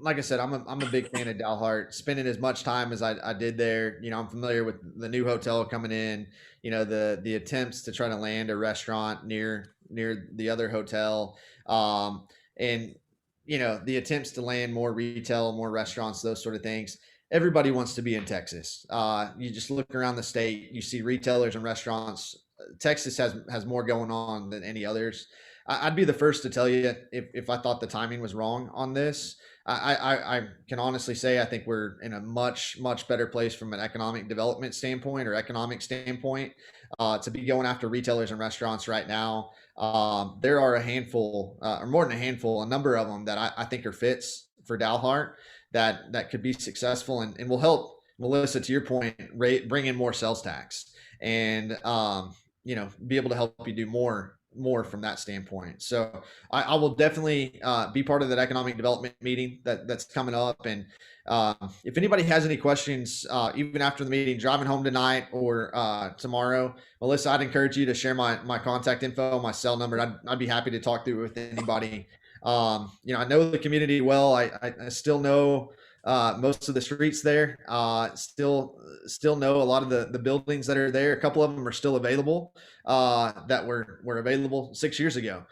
H: like I said, I'm a big fan of Dalhart, spending as much time as I did there. You know, I'm familiar with the new hotel coming in, you know, the attempts to try to land a restaurant near the other hotel. And, you know, the attempts to land more retail, more restaurants, those sort of things. Everybody wants to be in Texas. You just look around the state, you see retailers and restaurants. Texas has more going on than any others. I'd be the first to tell you if I thought the timing was wrong on this. I can honestly say I think we're in a much better place from an economic development standpoint or economic standpoint to be going after retailers and restaurants right now. There are a handful, or more than a handful, a number of them that I think are fits for Dalhart that could be successful and will help, Melissa, to your point, bring in more sales tax and you know, be able to help you do more from that standpoint. So I will definitely be part of that economic development meeting that's coming up. And if anybody has any questions, even after the meeting, driving home tonight or tomorrow, Melissa, I'd encourage you to share my contact info, my cell number. I'd be happy to talk through with anybody. You know, I know the community well. I still know most of the streets there, still know a lot of the buildings that are there. A couple of them are still available that were available 6 years ago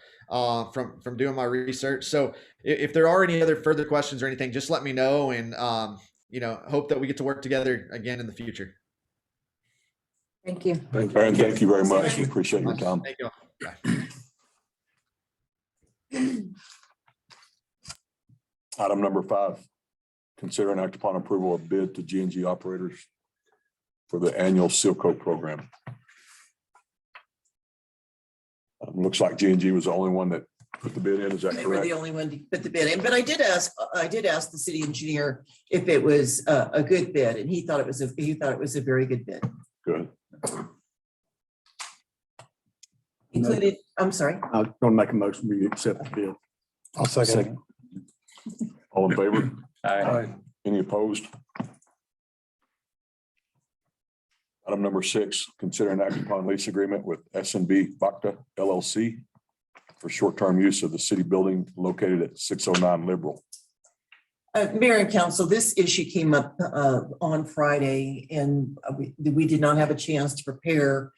H: from doing my research. So if there are any other further questions or anything, just let me know, and you know, hope that we get to work together again in the future.
F: Thank you.
A: Aaron, thank you very much. We appreciate your time.
H: Thank you. Bye.
A: Item number 5, consider and act upon approval of bid to G&G operators for the annual seal coat program. Looks like G&G was the only one that put the bid in. Is that
C: They were
A: correct?
C: the only one to put the bid in, but I did ask the city engineer if it was a good bid, and he thought it was a very good bid.
A: Good.
C: Included, I'm sorry.
K: I'm going to make a motion, we accept the bid.
B: I'll second.
A: All in favor?
I: Aye.
A: Any opposed? Item number 6, consider and act upon lease agreement with S&B Bacta LLC for short-term use of the city building located at 609 Liberal.
C: Mayor and council, this issue came up on Friday, and we did not have a chance to prepare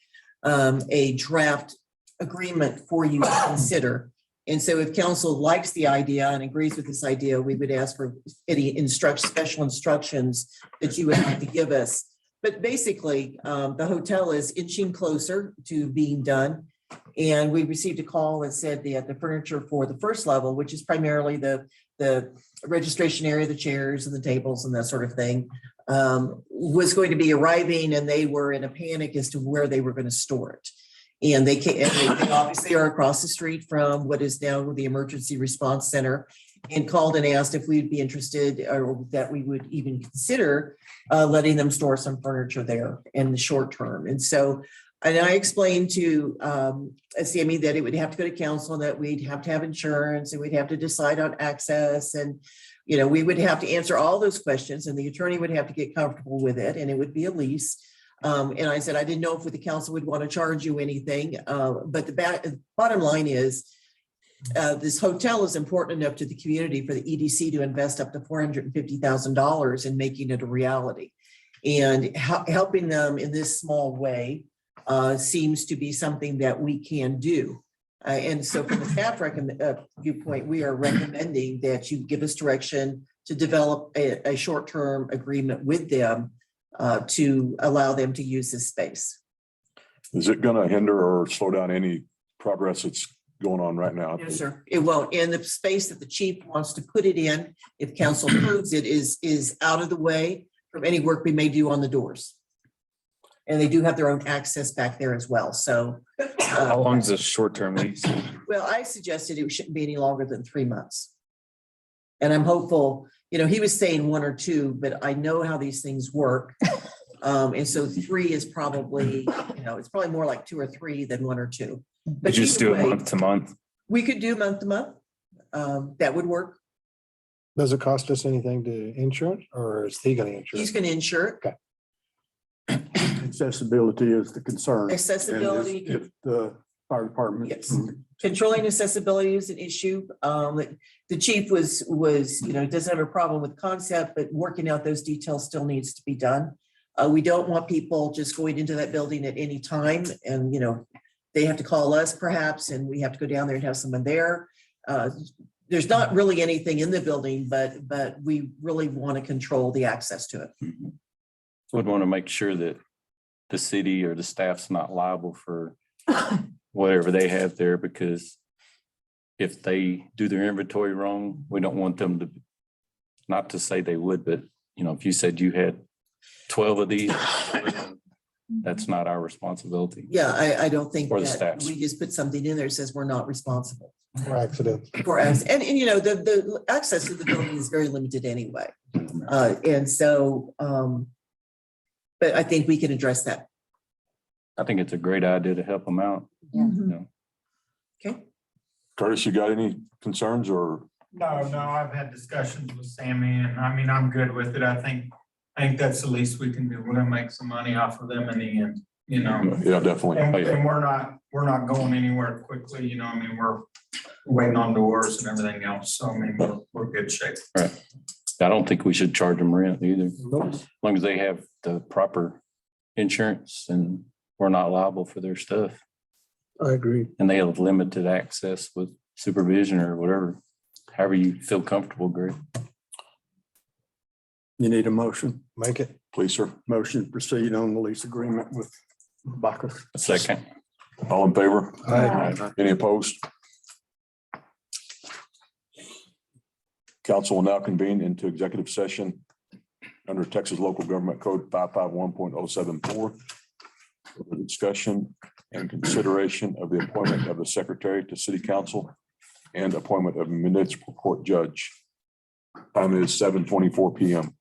C: a draft agreement for you to consider. And so if council likes the idea and agrees with this idea, we would ask for any special instructions that you would have to give us. But basically, the hotel is inching closer to being done. And we received a call that said that the furniture for the first level, which is primarily the registration area, the chairs and the tables and that sort of thing, was going to be arriving, and they were in a panic as to where they were going to store it. And they obviously are across the street from what is now the Emergency Response Center, and called and asked if we'd be interested, or that we would even consider letting them store some furniture there in the short term. And so, and I explained to Sammy that it would have to go to council, and that we'd have to have insurance, and we'd have to decide on access, and we would have to answer all those questions, and the attorney would have to get comfortable with it, and it would be a lease. And I said, I didn't know if the council would want to charge you anything, but the bottom line is, this hotel is important enough to the community for the EDC to invest up to $450,000 in making it a reality. And helping them in this small way seems to be something that we can do. And so from the staff viewpoint, we are recommending that you give us direction to develop a short-term agreement with them to allow them to use this space.
A: Is it going to hinder or slow down any progress that's going on right now?
C: Yes, sir. It won't. And the space that the chief wants to put it in, if council approves it, is out of the way from any work we may do on the doors. And they do have their own access back there as well. So
I: How long is this short-term lease?
C: well, I suggested it shouldn't be any longer than 3 months. And I'm hopeful, he was saying 1 or 2, but I know how these things work. And so 3 is probably, it's probably more like 2 or 3 than 1 or 2. But
I: You just do
C: either
I: it
C: way,
I: month to month?
C: we could do month to month. That would work.
B: Does it cost us anything to insurance, or is he going to insure?
C: He's going to insure it.
B: Okay.
K: Accessibility is the concern.
C: Accessibility.
K: And if the fire department.
C: Yes. Controlling accessibility is an issue. The chief was, doesn't have a problem with concept, but working out those details still needs to be done. We don't want people just going into that building at any time, and, they have to call us perhaps, and we have to go down there and have someone there. There's not really anything in the building, but we really want to control the access to it.
I: Would want to make sure that the city or the staff's not liable for whatever they have there, because if they do their inventory wrong, we don't want them to, not to say they would, but if you said you had 12 of these, that's not our responsibility.
C: Yeah, I don't think
I: Or the
C: that
I: staff's.
C: we just put something in there that says we're not responsible
B: For accidents.
C: for us. And the access to the building is very limited anyway. And so, but I think we can address that.
I: I think it's a great idea to help them out.
C: Okay.
A: Curtis, you got any concerns or?
L: No, I've had discussions with Sammy, and I'm good with it. I think that's the least we can do. We're gonna make some money off of them in the end,
A: Yeah, definitely.
L: And,
A: Oh, yeah.
L: and we're not going anywhere quickly, we're waiting on doors and everything else. So we're good shape.
I: Right. I don't think we should charge them rent either. As long as they have the proper insurance and we're not liable for their stuff.
B: I agree.
I: And they have limited access with supervision or whatever, however you feel comfortable, Greg.
K: You need a motion.
B: Make it.
A: Please, sir.
K: Motion to proceed on the lease agreement with Bacchus.
I: A second.
A: All in favor?
B: Aye.
A: Any opposed? Council will now convene into executive session under Texas Local Government Code 551.074 for the discussion and consideration of the appointment of the secretary to city council and appointment of municipal court judge. Time is 7:24 PM.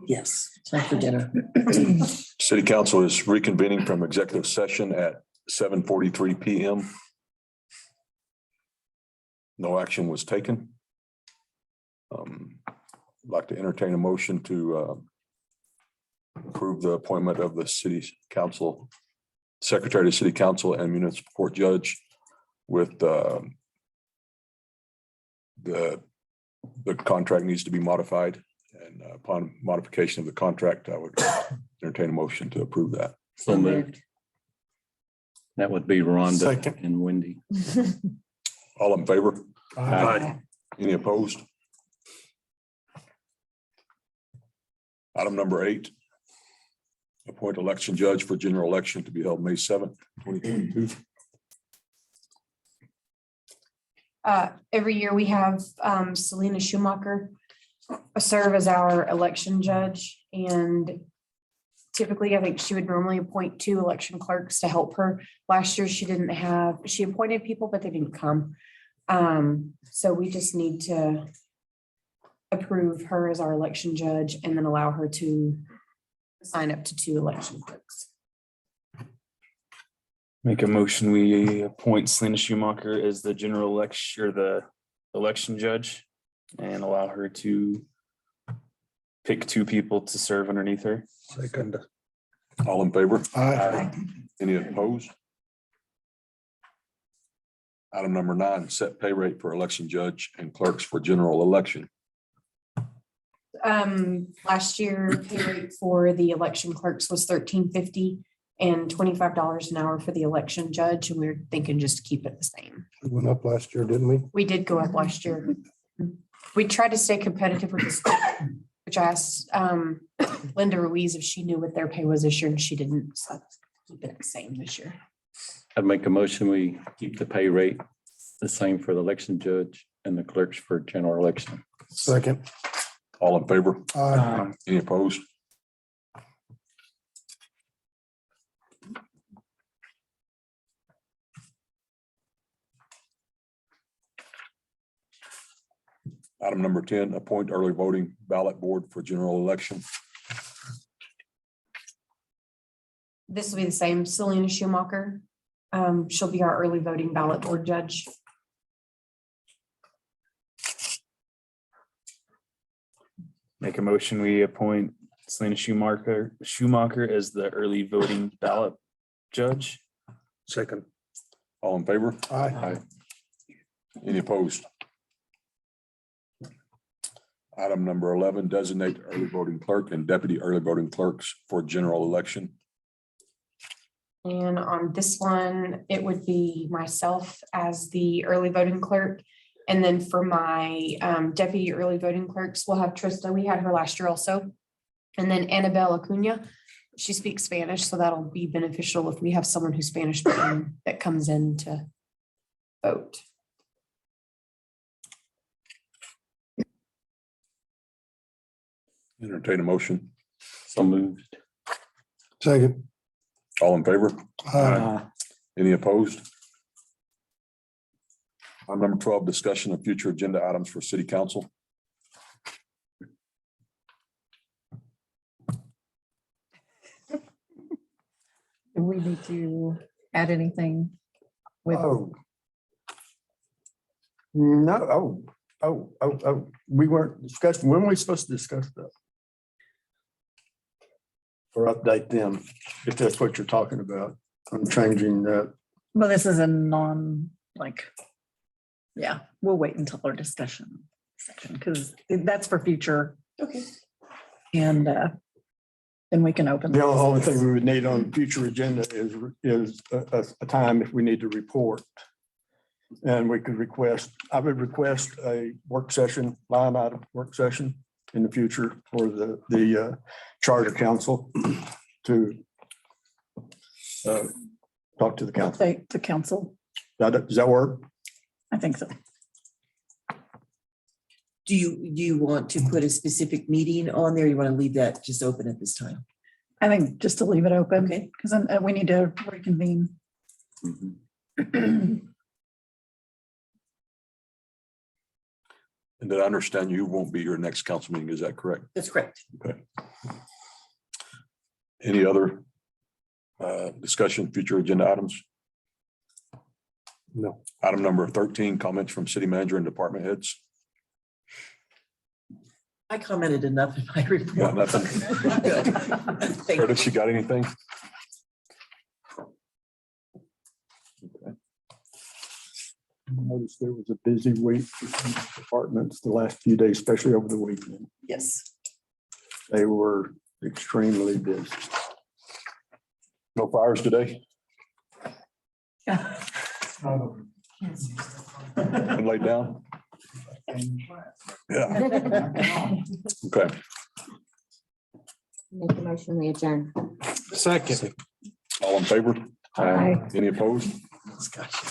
C: Yes, time for dinner.
A: City Council is reconvening from executive session at 7:43 PM. No action was taken. I'd like to entertain a motion to approve the appointment of the city council, secretary of city council and municipal court judge with the contract needs to be modified. And upon modification of the contract, I would entertain a motion to approve that.
I: So moved. That would be Rhonda
B: Second.
I: and Wendy.
A: All in favor?
I: Aye.
A: Any opposed? Item number 8. Appoint election judge for general election to be held May 7th, 2022.
M: Every year we have Selena Schumacher serve as our election judge, and typically I think she would normally appoint 2 election clerks to help her. Last year she appointed people, but they didn't come. So we just need to approve her as our election judge and then allow her to sign up to 2 election clerks.
N: Make a motion, we appoint Selena Schumacher as the general election or the election judge and allow her to pick 2 people to serve underneath her.
B: Second.
A: All in favor?
B: Aye.
A: Any opposed? Item number 9, set pay rate for election judge and clerks for general election.
M: Last year pay rate for the election clerks was $13.50 and $25 an hour for the election judge, and we were thinking just to keep it the same.
B: We went up last year, didn't we?
M: We did go up last year. We tried to stay competitive with the school, which I asked Linda Ruiz if she knew what their pay was this year, and she didn't. So keep it the same this year.
I: I'd make a motion, we keep the pay rate the same for the election judge and the clerks for general election.
B: Second.
A: All in favor?
B: Aye.
A: Any opposed? Item number 10, appoint early voting ballot board for general election.
M: This will be the same, Selena Schumacher. She'll be our early voting ballot board judge.
N: Make a motion, we appoint Selena Schumacher as the early voting ballot judge.
B: Second.
A: All in favor?
B: Aye.
A: Any opposed? Item number 11, designate early voting clerk and deputy early voting clerks for general election.
M: And on this one, it would be myself as the early voting clerk. And then for my deputy early voting clerks, we'll have Trista. We had her last year also. And then Annabelle Acuna. She speaks Spanish, so that'll be beneficial if we have someone who's Spanish speaking that comes in to vote.
A: Entertain a motion.
I: So moved.
B: Second.
A: All in favor?
B: Aye.
A: Any opposed? Item number 12, discussion of future agenda items for city council.
G: Do we need to add anything with?
K: Oh. No, we weren't discussing, when were we supposed to discuss that? Or update them, if that's what you're talking about. I'm changing that.
G: Well, this is a yeah, we'll wait until our discussion section because that's for future.
C: Okay.
G: And then we can open.
K: The only thing we would need on future agenda is a time if we need to report. And we could I would request a work session, line item work session in the future for the charter council to talk to the council.
G: Update the council.
K: Does that work?
G: I think so.
C: Do you want to put a specific meeting on there? You want to leave that just open at this time?
G: I think just to leave it open.
C: Okay.
G: Because then we need to reconvene.
A: And then I understand you won't be your next council meeting. Is that correct?
C: That's correct.
A: Okay. Any other discussion, future agenda items?
B: No.
A: Item number 13, comments from city manager and department heads.
C: I commented enough in my report.
A: Got nothing?
C: Good. Thank you.
A: Curtis, you got anything?
K: Noticed there was a busy week in departments the last few days, especially over the weekend.
C: Yes.
K: They were extremely busy.
A: No fires today? And laid down? Yeah. Okay.
F: Make a motion, we adjourn.
B: Second.
A: All in favor?
G: Aye.
A: Any opposed?
C: Discussion.